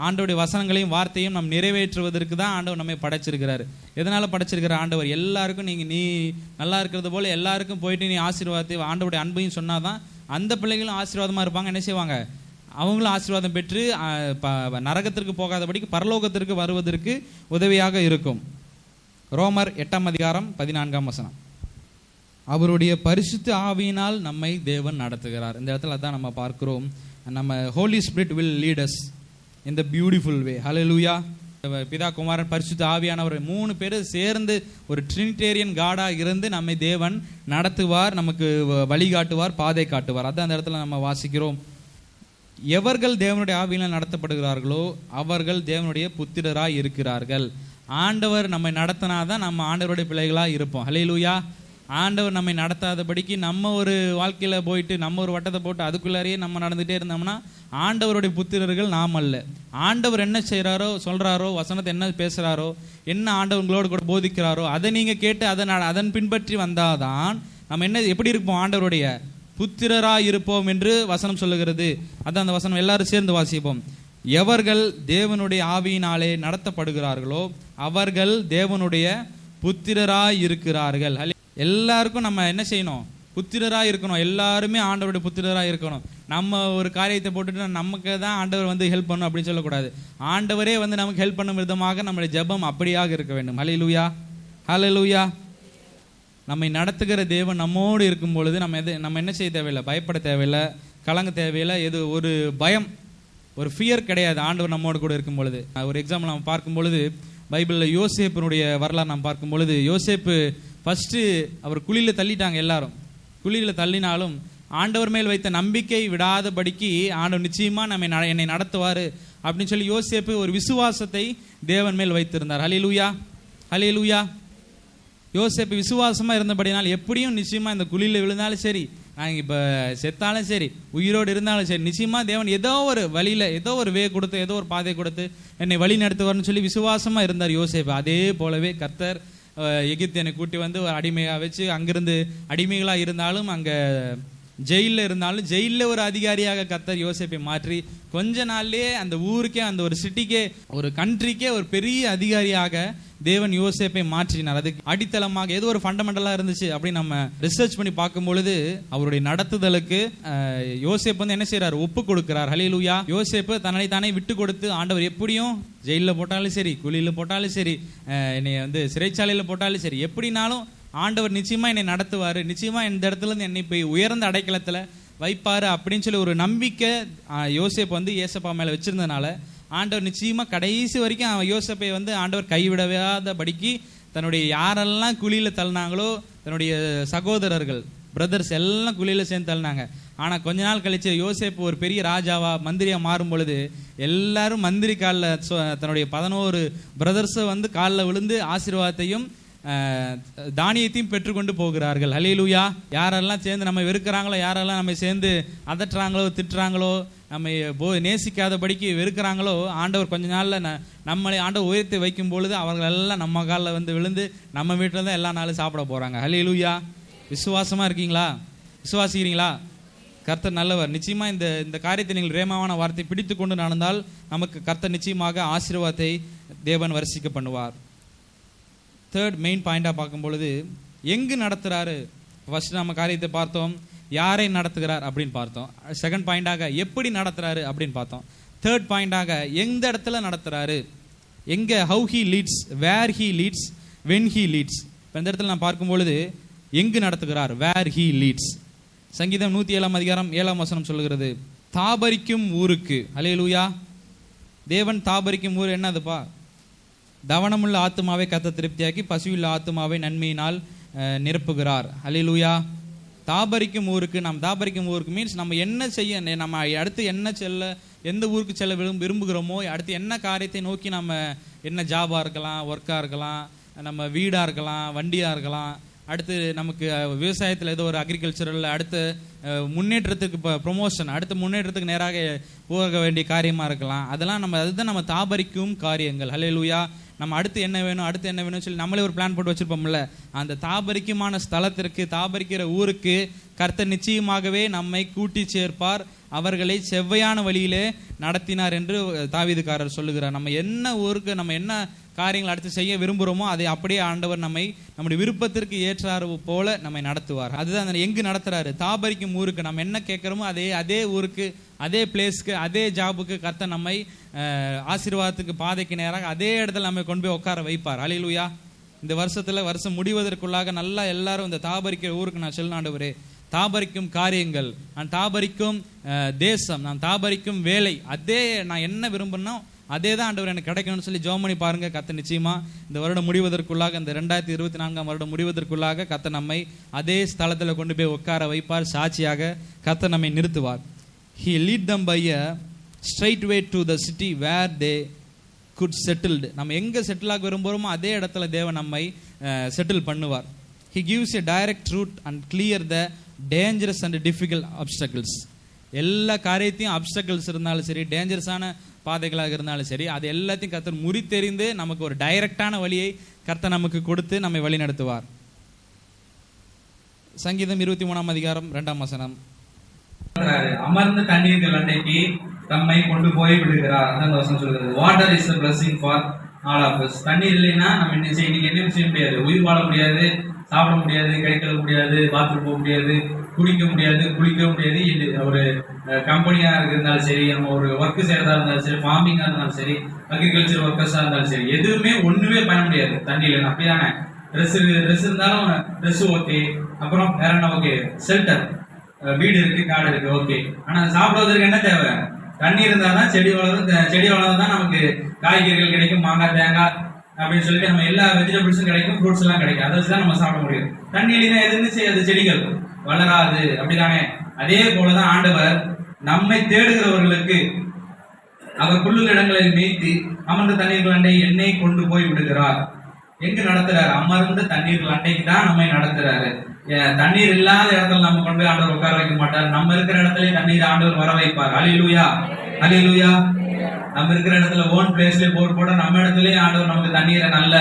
ஆண்டவருடைய வசனங்களையும் வார்த்தையும் நாம் நிறைவேற்றுவதற்கு தான் ஆண்டவர் நம்மை படைச்சிருக்கிறாரு. எதனால படைச்சிருக்கிற ஆண்டவர்? எல்லாருக்கும் நீ நல்லா இருக்கிறது போல எல்லாருக்கும் போயிட்டு நீ ஆசீர்வாதத்தை, ஆண்டவருடைய அன்பையும் சொன்னாதான் அந்த பிள்ளைகளும் ஆசீர்வாதமா இருப்பாங்க. என்ன செய்வாங்க? அவங்களும் ஆசீர்வாதம் பெற்று நரகத்திற்கு போகாதபடிக்கு பரலோகத்திற்கு வருவதற்கு உதவியாக இருக்கும். ரோமர் 8 அதிகாரம் 14 வசனம், அவருடைய பரிசுத்த ஆவியினால் நம்மை தேவன் நடத்துகிறார். இந்த இடத்துல தான் நம்ம பார்க்கிறோம், நம்ம holy spirit will lead us in the beautiful way. Hallelujah. பிதா, குமாரன், பரிசுத்த ஆவியானவர் 3 பேர் சேர்ந்து ஒரு ட்ரினிடேரியன் காடா இருந்து நம்மை தேவன் நடத்துவார், நமக்கு வழிகாட்டுவார், பாதை காட்டுவார். அதான் அந்த இடத்துல நம்ம வாசிக்கிறோம், எவர்கள் தேவனுடைய ஆவியினால் நடத்தப்படுகிறார்களோ அவர்கள் தேவனுடைய புத்திரராய் இருக்கிறார்கள். ஆண்டவர் நம்மை நடத்தினாதான் நம்ம ஆண்டவருடைய பிள்ளைகளாக இருப்போம். ஹல்லேலூயா. ஆண்டவர் நம்மை நடத்தாதபடிக்கு நம்ம ஒரு வாழ்க்கையில போயிட்டு நம்ம ஒரு வட்டத்தை போட்டு அதுக்குள்ளாரையே நம்ம நடந்துகிட்டே இருந்தோம்னா ஆண்டவருடைய புத்திரர்கள் நாம் அல்ல. ஆண்டவர் என்ன செய்கிறாரோ, சொல்றாரோ, வசனத்தை என்ன பேசுறாரோ, என்ன ஆண்டவர் உங்களோடு கூட போதிக்கிறாரோ அதை நீங்க கேட்டு அதன் பின்பற்றி வந்தாதான் நம்ம என்ன எப்படி இருப்போம்? ஆண்டவருடைய புத்திரராய் இருப்போம் என்று வசனம் சொல்லுகிறது. அதான் அந்த வசனம் எல்லாரும் சேர்ந்து வாசிப்போம். எவர்கள் தேவனுடைய ஆவியினாலே நடத்தப்படுகிறார்களோ அவர்கள் தேவனுடைய புத்திரராய் இருக்கிறார்கள். எல்லாருக்கும் நம்ம என்ன செய்யணும்? புத்திரராக இருக்கணும். எல்லாருமே ஆண்டவருடைய புத்திரராக இருக்கணும். நம்ம ஒரு காரியத்தை போட்டுட்டு நமக்கு தான் ஆண்டவர் வந்து ஹெல்ப் பண்ணணும் அப்படின்னு சொல்லக்கூடாது. ஆண்டவரே வந்து நமக்கு ஹெல்ப் பண்ணும் விதமாக நம்முடைய ஜெபம் அப்படியாக இருக்க வேண்டும். ஹல்லேலூயா, ஹல்லேலூயா. நம்மை நடத்துகிற தேவன் நம்மோடு இருக்கும் பொழுது நம்ம என்ன செய்ய தேவையில்லை, பயப்பட தேவையில்லை, கலங்க தேவையில்லை. எது ஒரு பயம், ஒரு ஃபியர் கிடையாது ஆண்டவர் நம்மோடு கூட இருக்கும் பொழுது. ஒரு எக்ஸாம்பிள் நம்ம பார்க்கும் பொழுது பைபிளில் யோசேப்பினுடைய வரலாறு நாம் பார்க்கும் பொழுது, யோசேப்பு ஃபஸ்ட்டு அவர் குழியில் தள்ளிட்டாங்க. எல்லாரும் குழியில் தள்ளினாலும் ஆண்டவர் மேல் வைத்த நம்பிக்கை விடாதபடிக்கு ஆண்டவர் நிச்சயமாக என்னை நடத்துவார் அப்படின்னு சொல்லி யோசேப்பு ஒரு விசுவாசத்தை தேவன் மேல் வைத்திருந்தார். ஹல்லேலூயா, ஹல்லேலூயா. யோசேப்பு விசுவாசமாக இருந்தபடினால் எப்படியும் நிச்சயமாக இந்த குழியில் விழுந்தாலும் சரி, நாங்கள் இப்போ செத்தாலும் சரி, உயிரோடு இருந்தாலும் சரி, நிச்சயமாக தேவன் ஏதோ ஒரு வழியில் ஏதோ ஒரு வே கொடுத்து ஏதோ ஒரு பாதை கொடுத்து என்னை வழி நடத்துவார்னு சொல்லி விசுவாசமாக இருந்தார் யோசேப்பு. அதே போலவே கர்த்தர் எகிப்தியனை கூட்டி வந்து ஒரு அடிமையாக வச்சு அங்கிருந்து அடிமைகளாக இருந்தாலும் அங்கே ஜெயிலில் இருந்தாலும் ஜெயிலில் ஒரு அதிகாரியாக கர்த்தர் யோசேப்பை மாற்றி கொஞ்ச நாள்லேயே அந்த ஊருக்கே, அந்த ஒரு சிட்டிக்கே, ஒரு கண்ட்ரிக்கே ஒரு பெரிய அதிகாரியாக தேவன் யோசேப்பை மாற்றினார். அதுக்கு அடித்தளமாக ஏதோ ஒரு ஃபண்டமெண்டலாக இருந்துச்சு அப்படின்னு நம்ம ரிசர்ச் பண்ணி பார்க்கும் பொழுது அவருடைய நடத்துதலுக்கு யோசேப்பு வந்து என்ன செய்யறாரு, ஒப்பு கொடுக்கிறார். ஹல்லேலூயா. யோசேப்பு தன்னை தானே விட்டு கொடுத்து ஆண்டவர் எப்படியும் ஜெயிலில் போட்டாலும் சரி, குழியில் போட்டாலும் சரி, என்னை வந்து சிறைச்சாலையில் போட்டாலும் சரி, எப்படினாலும் ஆண்டவர் நிச்சயமா என்னை நடத்துவார், நிச்சயமா இந்த இடத்துல இருந்து என்னை போய் உயர்ந்த அடைக்கலத்தில் வைப்பாரு அப்படின்னு சொல்லி ஒரு நம்பிக்கை யோசேப்பு வந்து ஏசப்பா மேலே வச்சிருந்ததுனால ஆண்டவர் நிச்சயமா கடைசி வரைக்கும் அவன் யோசேப்பை வந்து ஆண்டவர் கைவிடாதபடிக்கு தன்னுடைய யாரெல்லாம் குழியில் தள்ளினாங்களோ, தன்னுடைய சகோதரர்கள் பிரதர்ஸ் எல்லாம் குழியில் சேர்ந்து தள்ளினாங்க. ஆனால் கொஞ்ச நாள் கழிச்சு யோசேப்பு ஒரு பெரிய ராஜாவா மந்திரியா மாறும் பொழுது எல்லாரும் மந்திரி காலில் தன்னுடைய 11 பிரதர்ஸை வந்து காலில் விழுந்து ஆசீர்வாதத்தையும் தானியத்தையும் பெற்றுக்கொண்டு போகிறார்கள். ஹல்லேலூயா. யாரெல்லாம் சேர்ந்து நம்ம வெறுக்கிறாங்களோ, யாரெல்லாம் நம்ம சேர்ந்து அதட்டுறாங்களோ, திட்டுறாங்களோ, நம்ம நேசிக்காதபடிக்கு வெறுக்கிறாங்களோ, ஆண்டவர் கொஞ்ச நாளில் நம்மளை ஆண்டவர் உயர்த்தி வைக்கும் பொழுது அவர்கள் எல்லாம் நம்ம காலில் வந்து விழுந்து நம்ம வீட்டில் தான் எல்லா நாளும் சாப்பிட போகிறாங்க. ஹல்லேலூயா. விசுவாசமாக இருக்கீங்களா? விசுவாசிக்கிறீங்களா? கர்த்தர் நல்லவர். நிச்சயமாக இந்த காரியத்தை நீங்கள் ரேமாவான வார்த்தை பிடித்து கொண்டு நடந்தால் நமக்கு கர்த்தர் நிச்சயமாக ஆசீர்வாதத்தை தேவன் வரிசிக்க பண்ணுவார். தேர்ட் மெயின் பாயிண்டாக பார்க்கும் பொழுது எங்கு நடத்துகிறாரு. ஃபர்ஸ்ட் நம்ம காரியத்தை பார்த்தோம், யாரை நடத்துகிறார் அப்படின்னு பார்த்தோம். செகண்ட் பாயிண்டாக எப்படி நடத்துகிறாரு அப்படின்னு பார்த்தோம். தேர்ட் பாயிண்டாக எந்த இடத்துல நடத்துகிறாரு, எங்கே, how he leads, where he leads, when he leads. இப்போ இந்த இடத்துல நான் பார்க்கும் பொழுது எங்கு நடத்துகிறார், வேர் ஹி லீட்ஸ். சங்கீதம் 107:7 சொல்லுகிறது, தாபரிக்கும் ஊருக்கு. ஹல்லேலூயா. தேவன் தாபரிக்கும் ஊர் என்னதுப்பா? தவனமுள்ள ஆத்துமாவை கர்த்தர் திருப்தியாக்கி பசியுள்ள ஆத்துமாவை நன்மையினால் நிரப்புகிறார். ஹல்லேலூயா. தாபரிக்கும் ஊருக்கு. நாம் தாபரிக்கும் ஊருக்கு மீன்ஸ் நம்ம என்ன செய்ய, நம்ம அடுத்து என்ன செல்ல, எந்த ஊருக்கு செல்ல விரும்புகிறோமோ, அடுத்து என்ன காரியத்தை நோக்கி நம்ம, என்ன ஜாபாக இருக்கலாம், ஒர்க்காக இருக்கலாம், நம்ம வீடாக இருக்கலாம், வண்டியாக இருக்கலாம், அடுத்து நமக்கு விவசாயத்தில் ஏதோ ஒரு அக்ரிகல்ச்சரில் அடுத்து முன்னேற்றத்துக்கு ப்ரொமோஷன், அடுத்து முன்னேற்றத்துக்கு நேராக போக வேண்டிய காரியமாக இருக்கலாம். அதெல்லாம் அதுதான் நம்ம தாபரிக்கும் காரியங்கள். ஹல்லேலூயா. நம்ம அடுத்து என்ன வேணும், அடுத்து என்ன வேணும்னு சொல்லி நம்மளே ஒரு பிளான் போட்டு வச்சிருப்போம்ல, அந்த தாபரிக்குமான ஸ்தலத்திற்கு, தாபரிக்கிற ஊருக்கு கர்த்தர் நிச்சயமாகவே நம்மை கூட்டி சேர்ப்பார், அவர்களை செவ்வையான வழியிலே நடத்தினார் என்று தாவீதுக்காரர் சொல்லுகிறார். நம்ம என்ன ஊருக்கு, நம்ம என்ன காரியங்கள் அடுத்து செய்ய விரும்புகிறோமோ அதை அப்படியே ஆண்டவர் நம்முடைய விருப்பத்திற்கு ஏற்றாறு போல நம்மை நடத்துவார். அதுதான் எங்கு நடத்துறாரு, தாபரிக்கும் ஊருக்கு. நம்ம என்ன கேட்குறோமோ அதே ஊருக்கு, அதே பிளேஸ்க்கு, அதே ஜாபுக்கு கர்த்தர் நம்மை ஆசீர்வாதத்துக்கு பாதைக்கு நேராக அதே இடத்துல நம்ம கொண்டு போய் உட்கார வைப்பார். ஹல்லேலூயா. இந்த வருஷம் முடிவதற்குள்ளாக நல்லா எல்லாரும் இந்த தாபரிக்கிற ஊருக்கு நான் செல்ல ஆண்டவரே, தாபரிக்கும் காரியங்கள், நான் தாபரிக்கும் தேசம், நான் தாபரிக்கும் வேலை, அதே நான் என்ன விரும்புனோ அதே தான் ஆண்டவர் எனக்கு கிடைக்கணும்னு சொல்லி ஜெபம் பண்ணி பாருங்க. கர்த்தர் நிச்சயமா இந்த வருடம் முடிவதற்குள்ளாக, இந்த 2024 வருடம் முடிவதற்குள்ளாக கர்த்தர் நம்மை அதே ஸ்தலத்தில் கொண்டு போய் உட்கார வைப்பார். சாட்சியாக கர்த்தர் நம்மை நிறுத்துவார். He lead them by a straight way to the city where they could settled. நம்ம எங்கே செட்டில் ஆக விரும்புகிறோமோ அதே இடத்துல தேவன் நம்மை செட்டில் பண்ணுவார். He gives a direct route and clear the dangerous and difficult obstacles. எல்லா காரியத்தையும் அப்டக்கிள்ஸ் இருந்தாலும் சரி, டேஞ்சரஸான பாதைகளாக இருந்தாலும் சரி, அது எல்லாத்தையும் கர்த்தர் முறித்தெறிந்து நமக்கு ஒரு டைரக்டான வழியை கர்த்தர் நமக்கு கொடுத்து நம்மை வழி நடத்துவார். சங்கீதம் 23:2 அமர்ந்த தண்ணீர்கள் அன்னைக்கு தம்மை கொண்டு போய் விடுகிறார். அந்த வசனம் சொல்கிறது, water is a blessing for all of us. தண்ணீர் இல்லைன்னா நம்ம இன்னைக்கு என்ன செய்ய முடியாது, உயிர் வாழ முடியாது, சாப்பிட முடியாது, கை கழுவ முடியாது, பாத்ரூம் போக முடியாது, குடிக்க முடியாது, குளிக்க முடியாது. இது ஒரு கம்பெனியா இருந்தாலும் சரி, நம்ம ஒரு ஒர்க் செய்யறதா இருந்தாலும் சரி, ஃபார்மிங்கா இருந்தாலும் சரி, அக்ரிகல்ச்சர் ஒர்க்கர்ஸா இருந்தாலும் சரி, எதுவுமே ஒண்ணுமே பண்ண முடியாது தண்ணியில. அப்படிதானே? ட்ரெஸ் இருந்தாலும் ட்ரெஸ் ஓகே, அப்புறம் வேற என்ன ஓகே, ஷெல்டர், வீடு இருக்கு, காடு இருக்கு, ஓகே. ஆனா சாப்பிடுவதற்கு என்ன தேவை? தண்ணி இருந்தாதான் செடி வளரும், செடி வளர்ந்தாதான் நமக்கு காய்கறிகள் கிடைக்கும், மாங்காய், தேங்காய் அப்படின்னு சொல்லிட்டு நம்ம எல்லா வெஜிடபிள்ஸும் கிடைக்கும், ஃப்ரூட்ஸ் எல்லாம் கிடைக்கும். அதை வச்சுதான் நம்ம சாப்பிட முடியும். தண்ணி இல்லைன்னா எதுன்னு செய்யாது, செடிகள் வளராது. அப்படிதானே? அதே போலதான் ஆண்டவர் நம்மை தேடுகிறவர்களுக்கு அவர் புல்லுள்ள இடங்களில் மேய்த்து அமர்ந்த தண்ணீர்கள் அண்டை என்னை கொண்டு போய் விடுகிறார். எங்க நடத்துறாரு? அமர்ந்த தண்ணீர்கள் அண்டைக்கு தான் நம்மை நடத்துறாரு. தண்ணீர் இல்லாத இடத்துல நம்ம கொண்டு போய் ஆண்டவர் உட்கார வைக்க மாட்டார். நம்ம இருக்கிற இடத்துல தண்ணீர் ஆண்டவர் வர வைப்பார். ஹல்லேலூயா, ஹல்லேலூயா. நம்ம இருக்கிற இடத்துல ஓன் பிளேஸ்ல போட நம்ம இடத்துலயே ஆண்டவர் நமக்கு தண்ணீரை நல்ல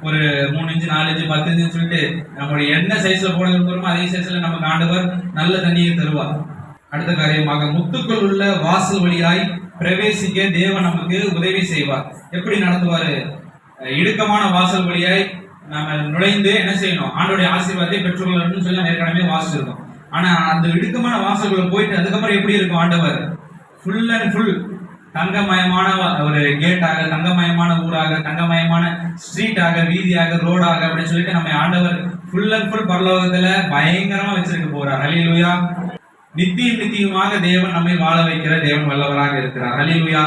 ஒரு 3 இன்ச்சு 4 இன்ச்சு 10 இன்ச்சு சொல்லிட்டு நம்மளுடைய என்ன சைஸ்ல போட விரும்புறோமோ அதே சைஸ்ல நமக்கு ஆண்டவர் நல்ல தண்ணீரை தருவார். அடுத்த காரியமாக, முத்துக்குள் உள்ள வாசல் வழியாய் பிரவேசிக்க தேவன் நமக்கு உதவி செய்வார். எப்படி நடத்துவாரு? இடுக்கமான வாசல் வழியாய் நம்ம நுழைந்து என்ன செய்யணும்? ஆண்டோடைய ஆசீர்வாதத்தை பெற்றுக்கொள்ளணும்னு சொல்லி ஏற்கனவே வாசிச்சிருக்கோம். ஆனா அந்த இடுக்கமான வாசல்களை போயிட்டு அதுக்கப்புறம் எப்படி இருக்கும்? ஆண்டவர் ஃபுல் அண்ட் ஃபுல் தங்கமயமான ஒரு கேட்டாக, தங்கமயமான ஊராக, தங்கமயமான ஸ்ட்ரீட்டாக, வீதியாக, ரோடாக அப்படின்னு சொல்லிட்டு நம்ம ஆண்டவர் ஃபுல் அண்ட் ஃபுல் பரலோகத்துல பயங்கரமா வச்சிருக்க போறார். ஹல்லேலூயா. நித்தியமாக தேவன் நம்மை வாழ வைக்கிற தேவன் வல்லவராக இருக்கிறார். ஹல்லேலூயா.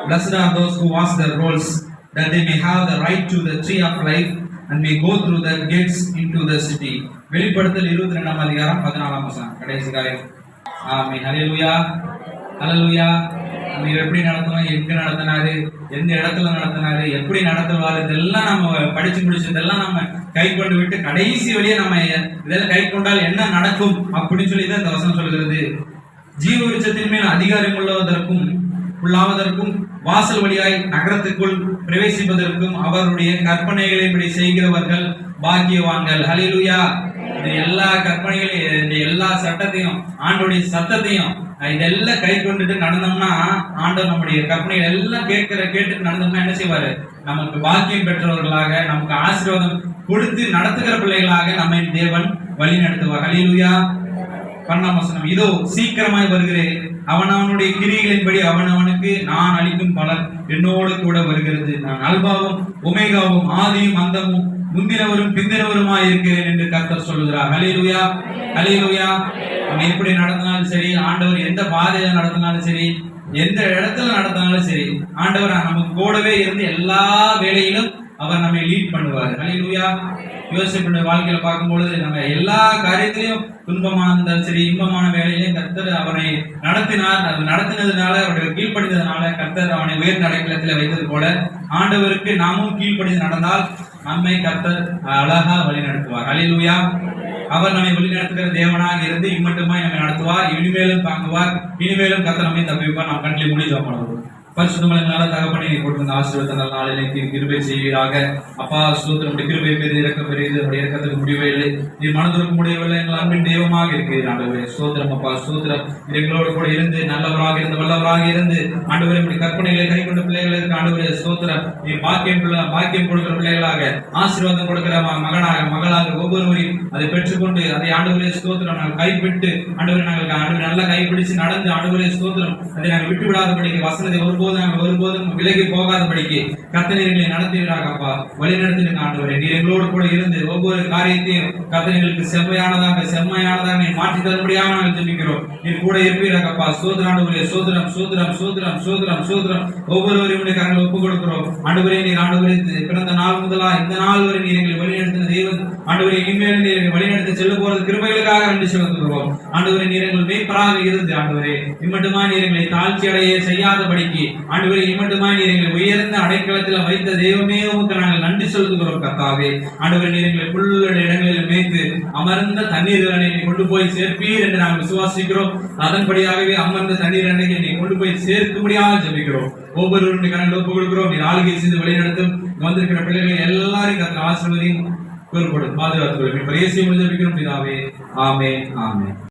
Blessed are those who wash their roles, that they may have the right to the tree of life and may go through the gates into the city. வெளிப்படுத்தல் 22ஆம் அதிகாரம் 14ஆம் வசனம், கடைசி காரியம். ஆமென். ஹல்லேலூயா, ஹல்லேலூயா. நீர் எப்படி நடத்தணும், எங்க நடத்தினாரு, எந்த இடத்துல நடத்தினாரு, எப்படி நடத்துவாரு, இதெல்லாம் நம்ம படிச்சு முடிச்சு இதெல்லாம் நம்ம கை கொண்டு விட்டு கடைசி வழியே நம்ம இதெல்லாம் கை கொண்டால் என்ன நடக்கும் அப்படின்னு சொல்லி தான் இந்த வசனம் சொல்கிறது. ஜீவ விருட்சத்தின் மேல் அதிகாரம் உள்ளாவதற்கும் வாசல் வழியாய் நகரத்துக்குள் பிரவேசிப்பதற்கும் அவருடைய கற்பனைகளின்படி செய்கிறவர்கள் பாக்கியவான்கள். ஹல்லேலூயா. இந்த எல்லா கற்பனைகளையும், இந்த எல்லா சட்டத்தையும், ஆண்டோடைய சத்தத்தையும் இதெல்லாம் கை கொண்டுட்டு நடந்தோம்னா ஆண்டவர் நம்முடைய கற்பனைகள் எல்லாம் கேட்டு நடந்தோம்னா என்ன செய்வாரு? நமக்கு பாக்கியம் பெற்றவர்களாக, நமக்கு ஆசீர்வாதம் கொடுத்து நடத்துகிற பிள்ளைகளாக நம்மை தேவன் வழி நடத்துவார். ஹல்லேலூயா. 12ஆம் வசனம், இதோ சீக்கிரமாய் வருகிறேன், அவனுடைய கிரியைகளின்படி அவனுக்கு நான் அளிக்கும் பலன் என்னோடு கூட வருகிறது. நான் அல்பாவும் ஒமேகாவும் ஆதியும் அந்தமும் முந்தினவரும் பிந்தினவருமாய் இருக்கிறேன் என்று கர்த்தர் சொல்லுகிறார். ஹல்லேலூயா, ஹல்லேலூயா. நம்ம எப்படி நடத்தினாலும் சரி, ஆண்டவர் எந்த பாதையில நடத்தினாலும் சரி, எந்த இடத்துல நடத்தினாலும் சரி, ஆண்டவர் நமக்கு கூடவே இருந்து எல்லா வேலையிலும் அவர் நம்மை லீட் பண்ணுவார். ஹல்லேலூயா. யோசிப்பு வாழ்க்கையில பார்க்கும்பொழுது நம்ம எல்லா காரியத்திலையும் துன்பமான இருந்தாலும் சரி, இன்பமான வேலையிலையும் கர்த்தர் அவனை நடத்தினார். அது நடத்தினதுனால, அவருடைய கீழ்ப்படிந்ததுனால கர்த்தர் அவனை உயர்ந்த அடைக்கலத்தில் வைத்தது போல ஆண்டவருக்கு நாமும் கீழ்ப்படிந்து நடந்தால் நம்மை கர்த்தர் அழகா வழி நடத்துவார். ஹல்லேலூயா. அவர் நம்மை வழி நடத்துகிற தேவனாக இருந்து இம்மட்டுமாய் நம்மை நடத்துவார். இனிமேலும் தாங்குவார். இனிமேலும் கர்த்தர் நம்மை தப்பிப்பார். நாம் கண்களை மூடி ஜெபம் பண்ணுவோம். பரிசுத்தமான தகப்பனை நீ கொடுத்த ஆசீர்வாதத்தை நாளிலே கிருபை செய்வீராக. அப்பா ஸ்தோத்திரம், கிருபை பெரிய இறக்கம் பெரியது, அப்படி இறக்கத்துக்கு முடிவே இல்லை. நீ மனதிற்கு முடியவில்லை. எங்கள் அன்பின் தெய்வமாக இருக்கிறீர் ஆண்டவரே. ஸ்தோத்திரம் அப்பா, ஸ்தோத்திரம். எங்களோடு கூட இருந்து நல்லவராக இருந்து வல்லவராக இருந்து ஆண்டவரே இப்படி கற்பனைகளை கை கொண்ட பிள்ளைகளுக்கு ஆண்டவரே ஸ்தோத்திரம். நீ பாக்கியம் கொடுக்கிற பிள்ளைகளாக, ஆசீர்வாதம் கொடுக்கிற மகனாக மகளாக ஒவ்வொருவரையும் அதை பெற்றுக்கொண்டு அதை ஆண்டவரே ஸ்தோத்திரம் நாங்கள் கைப்பிட்டு ஆண்டவரே நாங்கள் நல்லா கைப்பிடிச்சு நடந்து ஆண்டவரே ஸ்தோத்திரம் அதை நாங்கள் விட்டு விடாதபடிக்கு, வசனத்தை ஒருபோதும் விலகி போகாதபடிக்கு கர்த்தனை நடத்துவீராக. அப்பா வழி நடத்தின ஆண்டவரே, நீர் எங்களோடு கூட இருந்து ஒவ்வொரு காரியத்தையும் கர்த்தனைகளுக்கு செம்மையானதாக நீ மாற்றி தரும்படியாக நாங்கள் ஜெபிக்கிறோம். நீர் கூட இருப்பீராக. அப்பா ஸ்தோத்திரம் ஆண்டவரே. சோதரம் சோதரம் சோதரம் சோதரம் சோதரம் ஒவ்வொருவரையும் கரங்களை ஒப்புக் கொடுக்கிறோம். ஆண்டவரே, நீர் ஆண்டவரே பிறந்த நாள் முதலா இந்த நாள் வரை நீர் எங்களை வழி நடத்தின தெய்வம் ஆண்டவரே, இனிமேல் நீர் எங்களை வழி நடத்தி செல்ல போறது கிருபைகளுக்காக நன்றி செலுத்துகிறோம். ஆண்டவரே, நீர் எங்கள் மேய்ப்பராக இருந்து ஆண்டவரே இம்மட்டுமா நீர் எங்களை தாழ்ச்சி அடைய செய்யாதபடிக்கு ஆண்டவரே இம்மட்டுமாய் நீர் எங்களை உயர்ந்த அடைக்கலத்தில் வைத்த தெய்வமே உமக்கு நாங்கள் நன்றி செலுத்துகிறோம். கர்த்தாவே ஆண்டவரே, நீர் எங்களை புல்லுள்ள இடங்களில் மேய்த்து அமர்ந்த தண்ணீர்களை கொண்டு போய் சேர்ப்பீர் என்று நாங்கள் விசுவாசிக்கிறோம். அதன்படியாகவே அமர்ந்த தண்ணீர் அன்னைக்கு நீ கொண்டு போய் சேர்க்கும்படியாக ஜெபிக்கிறோம். ஒவ்வொருவருடைய கரங்களை ஒப்புக் கொடுக்கிறோம். நீர் ஆளுகை செய்து வழிநடத்தும். வந்திருக்கிற பிள்ளைகளை எல்லாரையும் கர்த்தர் ஆசீர்வதியும் பாதுகாத்துக் கொள்ளும். ஜெபிக்கிறோம் பிதாவே. ஆமென், ஆமென்.